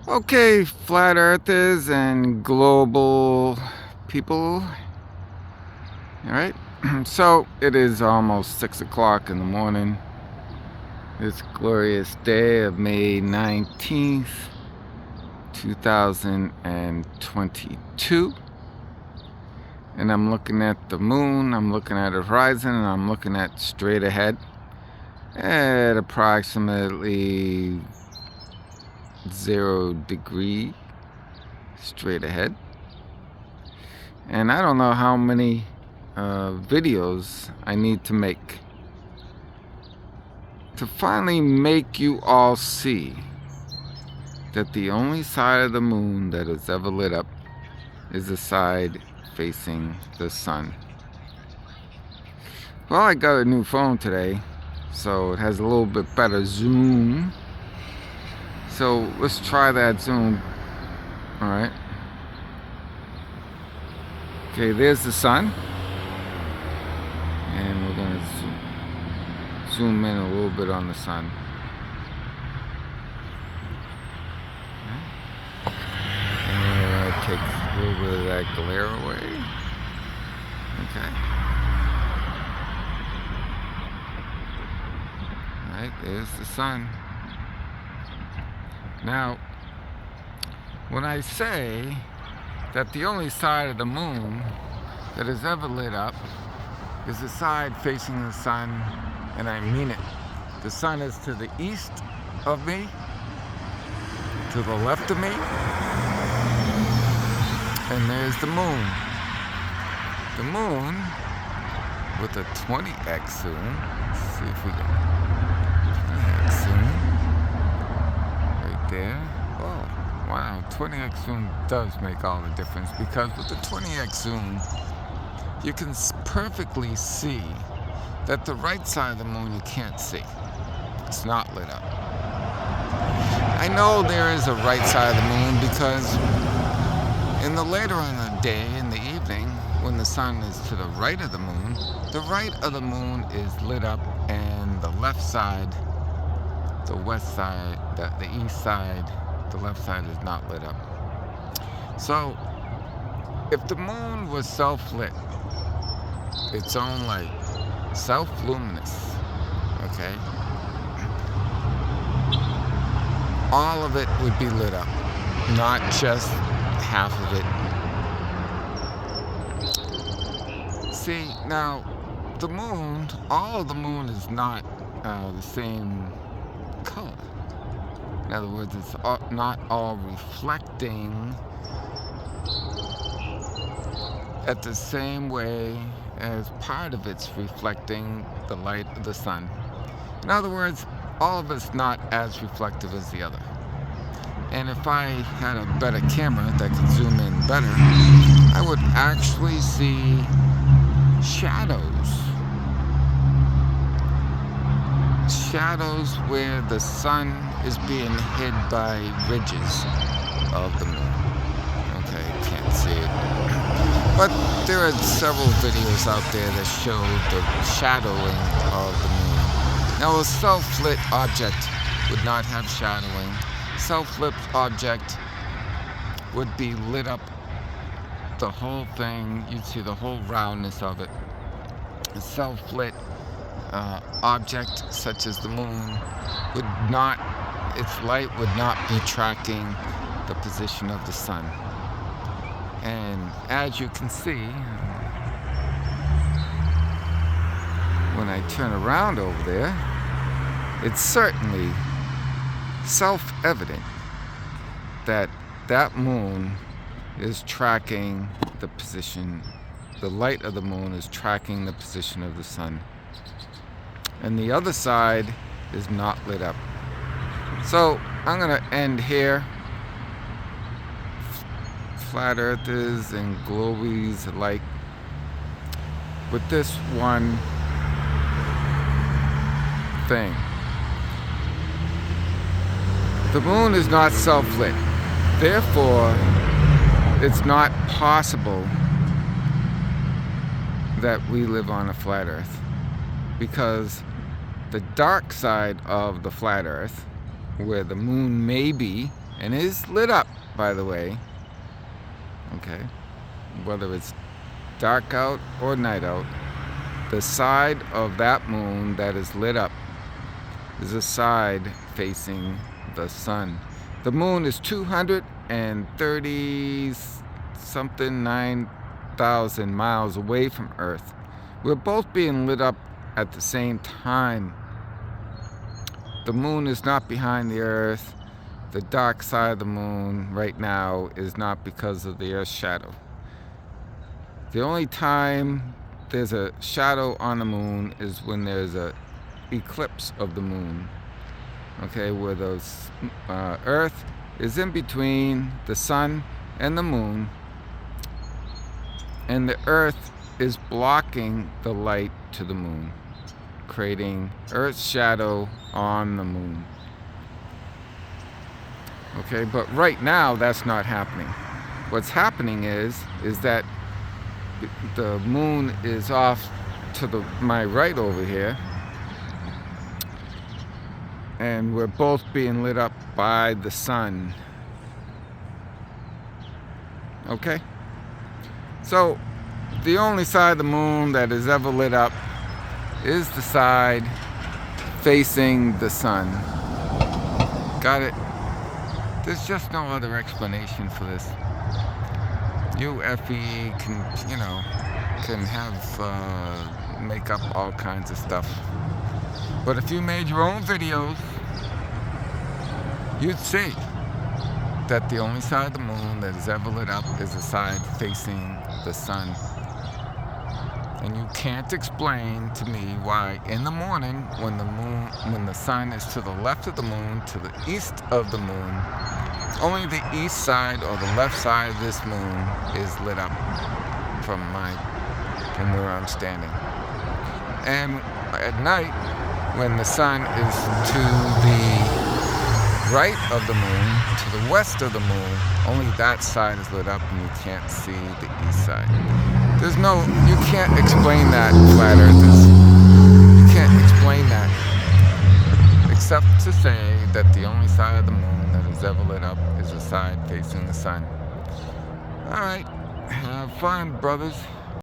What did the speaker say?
Okay, flat earthers and global people. All right. So it is almost 6 o'clock in the morning. This glorious day of May 19th, 2022. And I'm looking at the moon, I'm looking at the horizon, and I'm looking at straight ahead at approximately 0 degree straight ahead. And I don't know how many videos I need to make to finally make you all see that the only side of the moon that is ever lit up is the side facing the sun. Well, I got a new phone today, so it has a little bit better zoom. So let's try that zoom. All right. Okay, there's the sun. And we're going to zoom in a little bit on the sun. And we're going to take a little bit of that glare away. Okay. Alright, there's the sun. Now, when I say that the only side of the moon that is ever lit up is the side facing the sun, and I mean it. The sun is to the east of me, to the left of me, and there's the moon. The moon with a 20x zoom. Let's see if we can 20x zoom right there. Oh, wow, 20x zoom does make all the difference, because with the 20x zoom you can perfectly see that the right side of the moon you can't see. It's not lit up. I know there is a right side of the moon because in the later in the day, in the evening, when the sun is to the right of the right of the moon is lit up, and the left side, the west side, the east side, the left side is not lit up. So if the moon was self-lit, its own light, self-luminous, okay, all of it would be lit up, not just half of it. See, now, the moon, all of the moon is not the same color. In other words, it's not all reflecting at the same way as part of it's reflecting the light of the sun. In other words, all of it's not as reflective as the other. And if I had a better camera that could zoom in better, I would actually see shadows. Shadows where the sun is being hid by ridges of the moon. Okay, can't see it. But there are several videos out there that show the shadowing of the moon. Now, a self-lit object would not have shadowing. Self-lit object would be lit up, the whole thing. You'd see the whole roundness of it. A self-lit object such as the moon would not, its light would not be tracking the position of the sun. And as you can see, when I turn around over there, it's certainly self-evident that that moon is tracking the position, the light of the moon is tracking the position of the sun. And the other side is not lit up. So I'm going to end here. Flat earthers and globies alike, with this one thing. The moon is not self-lit. Therefore, it's not possible that we live on a flat earth, because the dark side of the flat earth, where the moon may be, and is lit up, by the way. Okay, whether it's dark out or night out, the side of that moon that is lit up is a side facing the sun. The moon is 230 something 9,000 miles away from Earth. We're both being lit up at the same time. The moon is not behind the Earth. The dark side of the moon right now is not because of the Earth's shadow. The only time there's a shadow on the moon is when there's a eclipse of the moon. Okay, where the Earth is in between the sun and the moon, and the Earth is blocking the light to the moon, creating Earth's shadow on the moon. Okay, but right now that's not happening. What's happening is that the moon is off to my right over here, and we're both being lit up by the sun. Okay, so the only side of the moon that is ever lit up is the side facing the sun. Got it? There's just no other explanation for this. You Effie can, can have make up all kinds of stuff. But if you made your own videos, you'd see that the only side of the moon that is ever lit up is the side facing the sun. And you can't explain to me why in the morning when the sun is to the left of the moon, to the east of the moon, only the east side or the left side of this moon is lit up from where I'm standing. And at night, when the sun is to the right of the moon, to the west of the moon, only that side is lit up and you can't see the east side. You can't explain that, flat earthers. You can't explain that, except to say that the only side of the moon that is ever lit up is the side facing the sun. Alright, have fun, brothers.